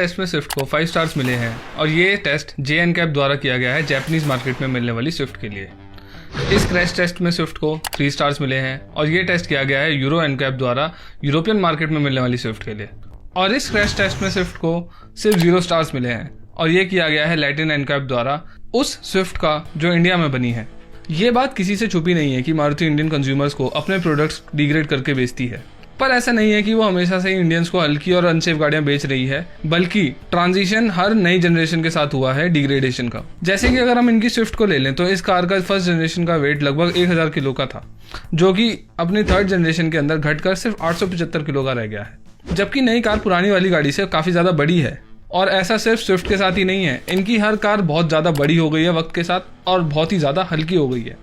Test में Swift को 5 stars मिले हैं और ये टेस्ट JNCAP द्वारा किया गया है जापानीज मार्केट में मिलने वाली स्विफ्ट के लिए। इस क्रैश टेस्ट में स्विफ्ट को 3 स्टार्स मिले हैं और ये टेस्ट किया गया है यूरो NCAP द्वारा यूरोपियन मार्केट में मिलने वाली स्विफ्ट के लिए। और इस क्रैश टेस्ट में स्विफ्ट को सिर्फ 0 स्टार्स मिले हैं और ये किया गया है लैटिन NCAP द्वारा उस स्विफ्ट का जो इंडिया में बनी है। ये बात किसी से छुपी नहीं है कि मारुति इंडियन कंज्यूमर्स को अपने प्रोडक्ट्स डिग्रेड करके बेचती है, पर ऐसा नहीं है कि वो हमेशा से ही इंडियंस को हल्की और अनसेफ गाड़ियां बेच रही है, बल्कि ट्रांजिशन हर नई जनरेशन के साथ हुआ है डिग्रेडेशन का। जैसे कि अगर हम इनकी स्विफ्ट को ले लें तो इस कार का फर्स्ट जनरेशन का वेट लगभग 1000 किलो का था, जो कि अपनी थर्ड जनरेशन के अंदर घटकर सिर्फ 875 किलो का रह गया है। जबकि नई कार पुरानी वाली गाड़ी से काफी ज्यादा बड़ी है और ऐसा सिर्फ स्विफ्ट के साथ ही नहीं है, इनकी हर कार बहुत ज्यादा बड़ी हो गई है वक्त के साथ और बहुत ही ज्यादा हल्की हो गई है।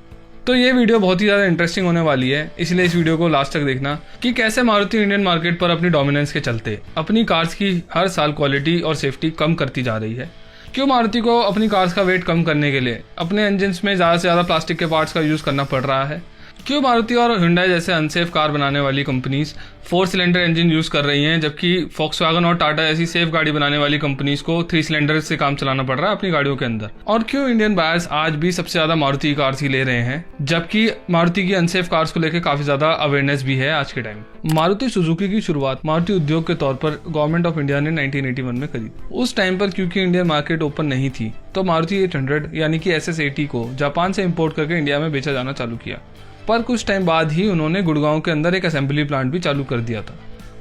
तो ये वीडियो बहुत ही ज़्यादा इंटरेस्टिंग होने वाली है, इसलिए इस वीडियो को लास्ट तक देखना कि कैसे मारुति इंडियन मार्केट पर अपनी डोमिनेंस के चलते अपनी कार्स की हर साल क्वालिटी और सेफ्टी कम करती जा रही है। क्यों मारुति को अपनी कार्स का वेट कम करने के लिए अपने इंजन में ज़्यादा से ज़्यादा प्लास्टिक के पार्ट्स का यूज़ करना पड़ रहा है। क्यों मारुति और Hyundai जैसे अनसेफ कार बनाने वाली कंपनीज 4 सिलेंडर इंजन यूज कर रही हैं, जबकि Volkswagen और टाटा ऐसी सेफ गाड़ी बनाने वाली कंपनीज को 3 सिलेंडर से काम चलाना पड़ रहा है अपनी गाड़ियों के अंदर। और क्यों इंडियन बायर्स आज भी सबसे ज्यादा मारुति कार्स ही ले रहे हैं, जबकि मारुति की अनसेफ कार्स को लेकर काफी ज्यादा अवेयरनेस भी है आज के टाइम। मारुति सुजुकी की शुरुआत मारुति उद्योग के तौर पर गवर्नमेंट ऑफ इंडिया ने 1981 में करी। उस टाइम पर क्योंकि इंडियन मार्केट ओपन नहीं थी तो मारुति 800 यानी कि SS80 को जापान से इम्पोर्ट करके इंडिया में बेचा जाना चालू किया, पर कुछ टाइम बाद ही उन्होंने गुड़गांव के अंदर एक असेंबली प्लांट भी चालू कर दिया था।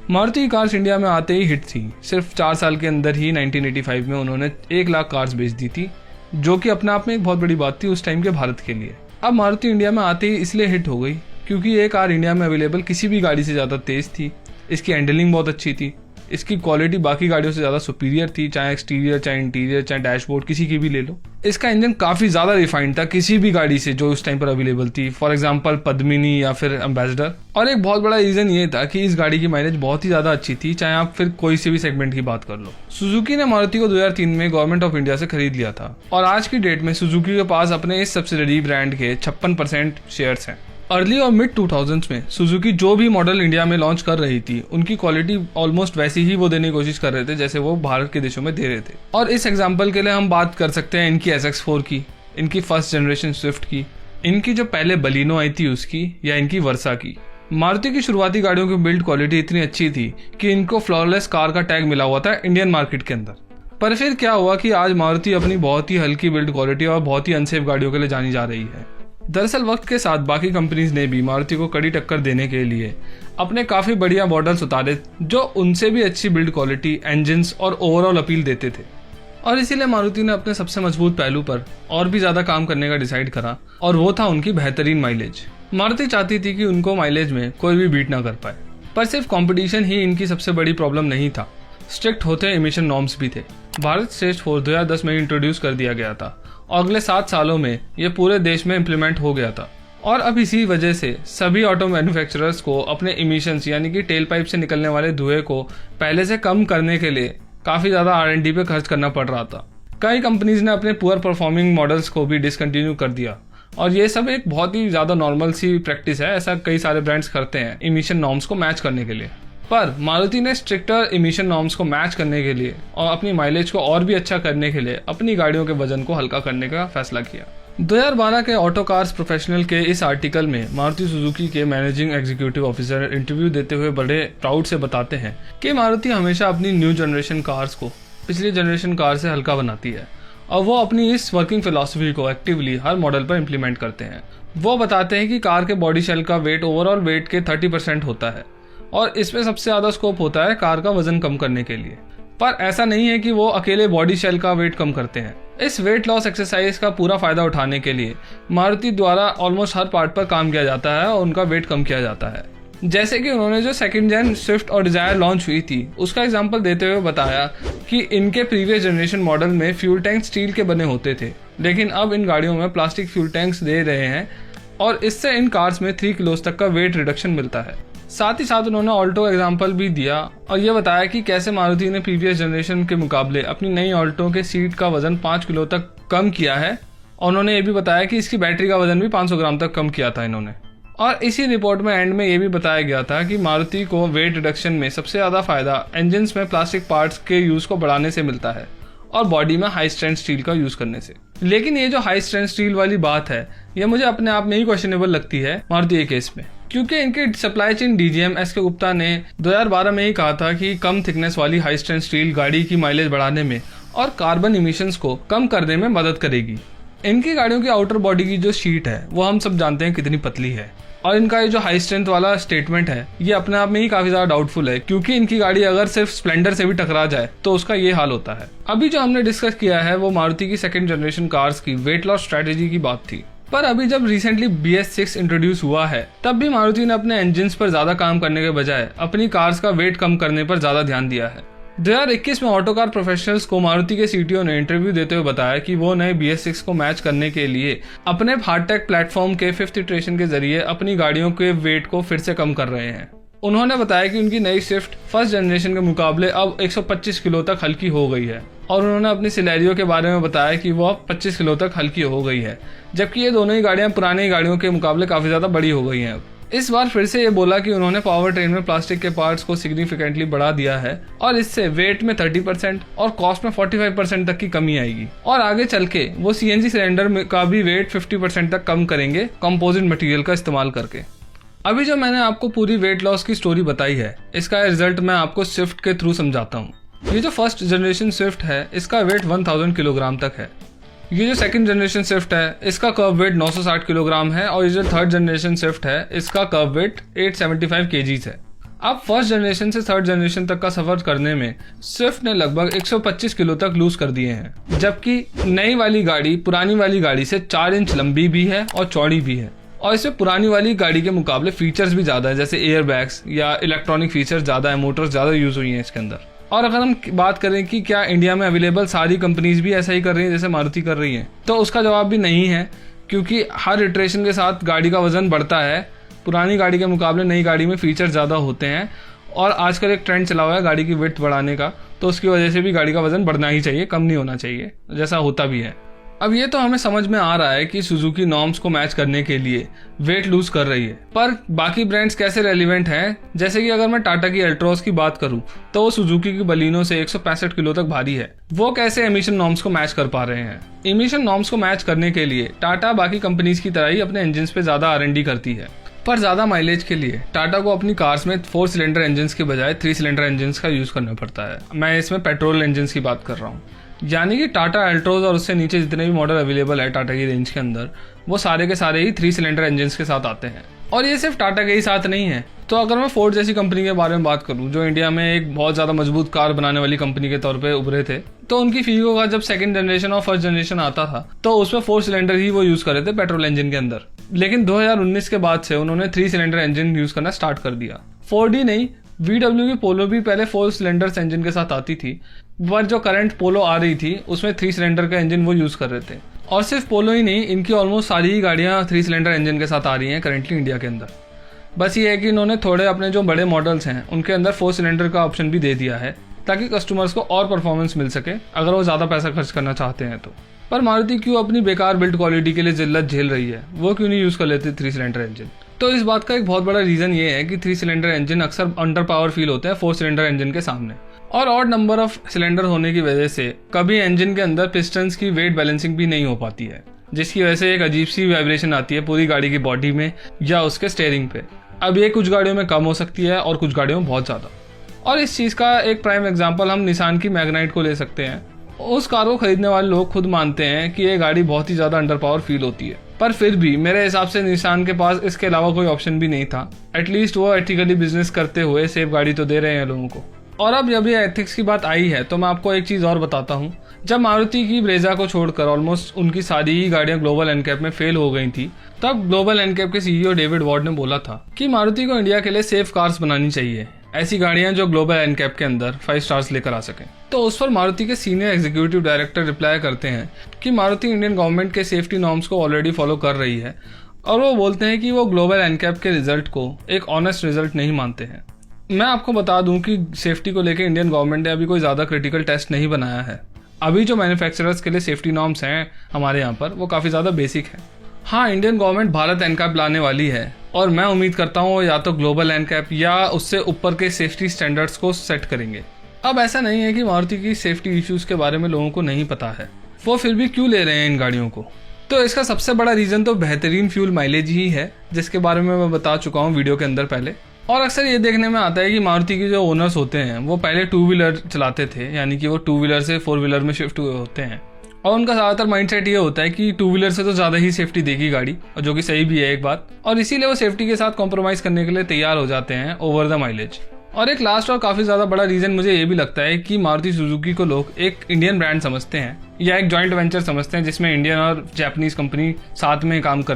मारुति की कार्स इंडिया में आते ही हिट थी। सिर्फ 4 साल के अंदर ही 1985 में उन्होंने 1 लाख कार्स बेच दी थी, जो कि अपने आप में एक बहुत बड़ी बात थी उस टाइम के भारत के लिए। अब मारुति इंडिया में आते ही इसलिए हिट हो गई क्योंकि ये कार इंडिया में अवेलेबल किसी भी गाड़ी से ज़्यादा तेज़ थी, इसकी हैंडलिंग बहुत अच्छी थी, इसकी क्वालिटी बाकी गाड़ियों से ज़्यादा सुपीरियर थी, चाहे एक्सटीरियर चाहे इंटीरियर चाहे डैशबोर्ड किसी की भी ले लो। इसका इंजन काफ़ी ज़्यादा रिफाइंड था किसी भी गाड़ी से जो उस टाइम पर अवेलेबल थी, फॉर एग्जांपल पद्मिनी या फिर एम्बेसडर। और एक बहुत बड़ा रीज़न ये था कि इस गाड़ी की माइलेज बहुत ही ज़्यादा अच्छी थी, चाहे आप फिर कोई से भी सेगमेंट की बात कर लो। सुजुकी ने मारुति को 2003 में गवर्नमेंट ऑफ इंडिया से खरीद लिया था और आज की डेट में सुजुकी के पास अपने इस सब्सिडरी ब्रांड के 56% शेयर्स हैं। अर्ली और मिड 2000s में सुजुकी जो भी मॉडल इंडिया में लॉन्च कर रही थी उनकी क्वालिटी ऑलमोस्ट वैसी ही वो देने की कोशिश कर रहे थे जैसे वो भारत के देशों में दे रहे थे। और इस एग्जांपल के लिए हम बात कर सकते हैं इनकी SX4 की, इनकी फर्स्ट जनरेशन स्विफ्ट की, इनकी जो पहले बलिनो आई थी उसकी, या इनकी वर्सा की। मारुति की शुरुआती गाड़ियों की बिल्ड क्वालिटी इतनी अच्छी थी कि इनको फ्लॉलेस कार का टैग मिला हुआ था इंडियन मार्केट के अंदर। पर फिर क्या हुआ कि आज मारुति अपनी बहुत ही हल्की बिल्ड क्वालिटी और बहुत ही अनसेफ गाड़ियों के लिए जानी जा रही है। दरअसल वक्त के साथ बाकी कंपनीज ने भी मारुति को कड़ी टक्कर देने के लिए अपने काफ़ी बढ़िया मॉडल्स उतारे जो उनसे भी अच्छी बिल्ड क्वालिटी, इंजन्स और ओवरऑल अपील देते थे। और इसीलिए मारुति ने अपने सबसे मजबूत पहलू पर और भी ज़्यादा काम करने का डिसाइड करा और वो था उनकी बेहतरीन माइलेज। मारुति चाहती थी कि उनको माइलेज में कोई भी बीट ना कर पाए, पर सिर्फ कॉम्पिटिशन ही इनकी सबसे बड़ी प्रॉब्लम नहीं था, स्ट्रिक्ट होते इमिशन नॉर्म्स भी थे। भारत स्टेज 4 2010 में इंट्रोड्यूस कर दिया गया था और अगले 7 सालों में ये पूरे देश में इम्प्लीमेंट हो गया था। और अब इसी वजह से सभी ऑटो मैन्युफैक्चरर्स को अपने इमिशंस यानी कि टेल पाइप से निकलने वाले धुएं को पहले से कम करने के लिए काफ़ी ज़्यादा R&D पे खर्च करना पड़ रहा था। कई कंपनीज ने अपने पुअर परफॉर्मिंग मॉडल्स को भी डिसकंटिन्यू कर दिया और ये सब एक बहुत ही ज़्यादा नॉर्मल सी प्रैक्टिस है, ऐसा कई सारे ब्रांड्स करते हैं इमिशन नॉर्म्स को मैच करने के लिए। पर मारुति ने स्ट्रिक्टर इमिशन नॉर्म्स को मैच करने के लिए और अपनी माइलेज को और भी अच्छा करने के लिए अपनी गाड़ियों के वजन को हल्का करने का फैसला किया। 2012 के ऑटो कार्स प्रोफेशनल के इस आर्टिकल में मारुति सुजुकी के मैनेजिंग एग्जीक्यूटिव ऑफिसर इंटरव्यू देते हुए बड़े प्राउड से बताते हैं कि मारुति हमेशा अपनी न्यू जनरेशन कार्स को पिछली जनरेशन कार से हल्का बनाती है और वो अपनी इस वर्किंग फिलॉसफी को एक्टिवली हर मॉडल पर इम्प्लीमेंट करते हैं। वो बताते हैं कि कार के बॉडी शेल का वेट ओवरऑल वेट के 30% होता है और इसमें सबसे ज़्यादा स्कोप होता है कार का वजन कम करने के लिए। पर ऐसा नहीं है कि वो अकेले बॉडी शेल का वेट कम करते हैं। इस वेट लॉस एक्सरसाइज का पूरा फायदा उठाने के लिए मारुति द्वारा ऑलमोस्ट हर पार्ट पर काम किया जाता है और उनका वेट कम किया जाता है। जैसे कि उन्होंने जो सेकंड जेन स्विफ्ट और डिजायर लॉन्च हुई थी उसका एग्जांपल देते हुए बताया कि इनके प्रीवियस जनरेशन मॉडल में फ्यूल टैंक स्टील के बने होते थे, लेकिन अब इन गाड़ियों में प्लास्टिक फ्यूल टैंक्स दे रहे हैं और इससे इन कार्स में 3 किलोज तक का वेट रिडक्शन मिलता है। साथ ही साथ उन्होंने ऑल्टो एग्जाम्पल भी दिया और ये बताया कि कैसे मारुति ने प्रीवियस जनरेशन के मुकाबले अपनी नई ऑल्टो के सीट का वजन 5 किलो तक कम किया है और उन्होंने ये भी बताया कि इसकी बैटरी का वजन भी 500 ग्राम तक कम किया था इन्होंने। और इसी रिपोर्ट में एंड में ये भी बताया गया था कि मारुति को वेट रिडक्शन में सबसे ज़्यादा फायदा इंजन्स में प्लास्टिक पार्ट्स के यूज़ को बढ़ाने से मिलता है और बॉडी में हाई स्ट्रेंथ स्टील का यूज़ करने से। लेकिन ये जो हाई स्ट्रेंथ स्टील वाली बात है, ये मुझे अपने आप में ही क्वेश्चनेबल लगती है मारुति के केस में, क्योंकि इनके सप्लाई चेन डीजीएम एस के गुप्ता ने 2012 में ही कहा था कि कम थिकनेस वाली हाई स्ट्रेंथ स्टील गाड़ी की माइलेज बढ़ाने में और कार्बन इमिशंस को कम करने में मदद करेगी। इनकी गाड़ियों की आउटर बॉडी की जो शीट है वो हम सब जानते हैं कितनी पतली है, और इनका ये जो हाई स्ट्रेंथ वाला स्टेटमेंट है ये अपने आप में ही काफी ज्यादा डाउटफुल है, क्योंकि इनकी गाड़ी अगर सिर्फ स्प्लेंडर से भी टकरा जाए तो उसका ये हाल होता है। अभी जो हमने डिस्कस किया है वो मारुति की सेकंड जनरेशन कार्स की वेट लॉस स्ट्रेटेजी की बात थी, पर अभी जब रिसेंटली BS6 इंट्रोड्यूस हुआ है तब भी मारुति ने अपने इंजन्स पर ज्यादा काम करने के बजाय अपनी कार्स का वेट कम करने पर ज्यादा ध्यान दिया है। 2021 में ऑटोकार प्रोफेशनल्स को मारुति के CTO ने इंटरव्यू देते हुए बताया कि वो नए BS6 को मैच करने के लिए अपने हार्टेक प्लेटफॉर्म के 5th इटरेशन के जरिए अपनी गाड़ियों के वेट को फिर से कम कर रहे हैं। उन्होंने बताया कि उनकी नई स्विफ्ट फर्स्ट जनरेशन के मुकाबले अब 125 किलो तक हल्की हो गई है, और उन्होंने अपनी सिलेरियो के बारे में बताया कि वो अब 25 किलो तक हल्की हो गई है, जबकि ये दोनों ही गाड़ियां पुरानी गाड़ियों के मुकाबले काफी ज्यादा बड़ी हो गई हैं। इस बार फिर से ये बोला कि उन्होंने पावर ट्रेन में प्लास्टिक के पार्ट्स को सिग्निफिकेंटली बढ़ा दिया है और इससे वेट में 30% और कॉस्ट में 45% तक की कमी आएगी, और आगे चल के वो CNG सिलेंडर का भी वेट 50% तक कम करेंगे कंपोजिट मटेरियल का इस्तेमाल करके। अभी जो मैंने आपको पूरी वेट लॉस की स्टोरी बताई है, इसका रिजल्ट मैं आपको स्विफ्ट के थ्रू समझाता हूँ। ये जो फर्स्ट जनरेशन स्विफ्ट है इसका वेट 1000 किलोग्राम तक है। ये जो सेकंड जनरेशन स्विफ्ट है इसका कर्व वेट 960 किलोग्राम है, और ये जो थर्ड जनरेशन स्विफ्ट है इसका कर्व वेट 875 kgs है। अब फर्स्ट जनरेशन से थर्ड जनरेशन तक का सफर करने में स्विफ्ट ने लगभग 125 किलो तक लूज कर दिए हैं, जबकि नई वाली गाड़ी पुरानी वाली गाड़ी से 4 इंच लंबी भी है और चौड़ी भी है, और इसमें पुरानी वाली गाड़ी के मुकाबले फीचर्स भी ज्यादा है, जैसे एयर बैग्स या इलेक्ट्रॉनिक फीचर्स ज्यादा है, मोटर्स ज्यादा यूज हुई हैं इसके अंदर। और अगर हम बात करें कि क्या इंडिया में अवेलेबल सारी कंपनीज भी ऐसा ही कर रही हैं जैसे मारुति कर रही हैं, तो उसका जवाब भी नहीं है, क्योंकि हर इटरेशन के साथ गाड़ी का वजन बढ़ता है। पुरानी गाड़ी के मुकाबले नई गाड़ी में फीचर ज़्यादा होते हैं, और आजकल एक ट्रेंड चला हुआ है गाड़ी की विड्थ बढ़ाने का, तो उसकी वजह से भी गाड़ी का वजन बढ़ना ही चाहिए, कम नहीं होना चाहिए, जैसा होता भी है। अब ये तो हमें समझ में आ रहा है कि सुजुकी नॉर्म्स को मैच करने के लिए वेट लूज कर रही है, पर बाकी ब्रांड्स कैसे रेलिवेंट हैं? जैसे कि अगर मैं टाटा की अल्ट्रोज की बात करूं तो वो सुजुकी की बलिनो से 165 किलो तक भारी है। वो कैसे एमिशन नॉर्म्स को मैच कर पा रहे हैं? एमिशन नॉर्म्स को मैच करने के लिए टाटा बाकी कंपनीज की तरह ही अपने इंजन पे ज्यादा R&D करती है, पर ज्यादा माइलेज के लिए टाटा को अपनी कार्स में 4 सिलेंडर इंजन के बजाय 3 सिलेंडर इंजन का यूज करना पड़ता है। मैं इसमें पेट्रोल इंजन की बात कर रहा हूँ, यानी कि टाटा अल्ट्रोज और उससे नीचे जितने भी मॉडल अवेलेबल है टाटा की रेंज के अंदर, वो सारे के सारे ही 3 सिलेंडर इंजन के साथ आते हैं। और ये सिर्फ टाटा के ही साथ नहीं है, तो अगर मैं फोर्ड जैसी कंपनी के बारे में बात करूं, जो इंडिया में एक बहुत ज्यादा मजबूत कार बनाने वाली कंपनी के तौर पे उभरे थे, तो उनकी फीगो का जब सेकंड जनरेशन और फर्स्ट जनरेशन आता था तो उसमें 4 सिलेंडर ही वो यूज कर रहे थे पेट्रोल इंजन के अंदर। लेकिन 2019 के बाद से उन्होंने 3 सिलेंडर इंजन यूज करना स्टार्ट कर दिया। फोर्ड ही नहीं, VW की पोलो भी पहले 4 सिलेंडर इंजन के साथ आती थी, पर जो करंट पोलो आ रही थी उसमें 3 सिलेंडर का इंजन वो यूज कर रहे थे। और सिर्फ पोलो ही नहीं, इनकी ऑलमोस्ट सारी ही गाड़ियां 3 सिलेंडर इंजन के साथ आ रही हैं करेंटली इंडिया के अंदर। बस ये है कि इन्होंने थोड़े अपने जो बड़े मॉडल्स हैं उनके अंदर 4 सिलेंडर का ऑप्शन भी दे दिया है, ताकि कस्टमर्स को और परफॉर्मेंस मिल सके अगर वो ज़्यादा पैसा खर्च करना चाहते हैं तो। पर मारुति क्यों अपनी बेकार बिल्ड क्वालिटी के लिए जिल्लत झेल रही है? वो क्यों नहीं यूज़ कर लेती 3 सिलेंडर इंजन? तो इस बात का एक बहुत बड़ा रीज़न ये है कि 3 सिलेंडर इंजन अक्सर अंडर पावर फील होते हैं 4 सिलेंडर इंजन के सामने, और ऑड नंबर ऑफ सिलेंडर होने की वजह से कभी इंजन के अंदर पिस्टन्स की वेट बैलेंसिंग भी नहीं हो पाती है, जिसकी वजह से एक अजीब सी वाइब्रेशन आती है पूरी गाड़ी की बॉडी में या उसके स्टीयरिंग पे। अब ये कुछ गाड़ियों में कम हो सकती है और कुछ गाड़ियों में बहुत ज़्यादा। और इस चीज़ का एक प्राइम एग्जांपल हम निसान की मैग्नाइट को ले सकते हैं। उस कार को खरीदने वाले लोग खुद मानते हैं कि ये गाड़ी बहुत ही ज़्यादा अंडर पावर फील होती है, पर फिर भी मेरे हिसाब से निसान के पास इसके अलावा कोई ऑप्शन भी नहीं था। एटलीस्ट वो एथिकली बिजनेस करते हुए सेफ गाड़ी तो दे रहे हैं लोगों को। और अब जब ये एथिक्स की बात आई है तो मैं आपको एक चीज़ और बताता हूँ। जब मारुति की ब्रेजा को छोड़कर ऑलमोस्ट उनकी सारी ही गाड़ियां ग्लोबल एनकैप में फेल हो गई थी, तब ग्लोबल एनकैप के CEO डेविड वार्ड ने बोला था कि मारुति को इंडिया के लिए सेफ कार्स बनानी चाहिए, ऐसी गाड़ियां जो ग्लोबल एनकैप के अंदर 5 स्टार्स लेकर आ सकें। तो उस पर मारुति के सीनियर एग्जीक्यूटिव डायरेक्टर रिप्लाई करते हैं कि मारुति इंडियन गवर्नमेंट के सेफ्टी नॉर्म्स को ऑलरेडी फॉलो कर रही है, और वो बोलते हैं कि वो ग्लोबल एनकैप के रिजल्ट को एक ऑनेस्ट रिजल्ट नहीं मानते हैं। मैं आपको बता दूं कि सेफ्टी को लेकर इंडियन गवर्नमेंट ने अभी कोई ज़्यादा क्रिटिकल टेस्ट नहीं बनाया है। अभी जो मैन्युफैक्चरर्स के लिए सेफ्टी नॉर्म्स हैं हमारे यहाँ पर, वो काफ़ी ज़्यादा बेसिक है। हाँ, इंडियन गवर्नमेंट भारत एनकैप लाने वाली है और मैं उम्मीद करता हूँ या तो ग्लोबल एनकैप या उससे ऊपर के सेफ्टी स्टैंडर्ड्स को सेट करेंगे। अब ऐसा नहीं है कि मारुति की सेफ्टी इश्यूज के बारे में लोगों को नहीं पता है, वो फिर भी क्यों ले रहे हैं इन गाड़ियों को। तो इसका सबसे बड़ा रीजन तो बेहतरीन फ्यूल माइलेज ही है, जिसके बारे में मैं बता चुका हूँ वीडियो के अंदर पहले। और अक्सर ये देखने में आता है कि मारुति के जो ओनर्स होते हैं वो पहले 2 व्हीलर चलाते थे, यानी कि वो 2 व्हीलर से 4 व्हीलर में शिफ्ट हुए होते हैं और उनका ज़्यादातर माइंडसेट ये होता है कि 2 व्हीलर से तो ज़्यादा ही सेफ्टी देगी गाड़ी, और जो कि सही भी है एक बात, और इसीलिए वो सेफ्टी के साथ कॉम्प्रोमाइज़ करने के लिए तैयार हो जाते हैं ओवर द माइलेज। और एक लास्ट और काफ़ी ज़्यादा बड़ा रीज़न मुझे ये भी लगता है कि मारुति सुजुकी को लोग एक इंडियन ब्रांड समझते हैं या एक जॉइंट वेंचर समझते हैं जिसमें इंडियन और जापानीज कंपनी साथ में काम कर रहे हैं।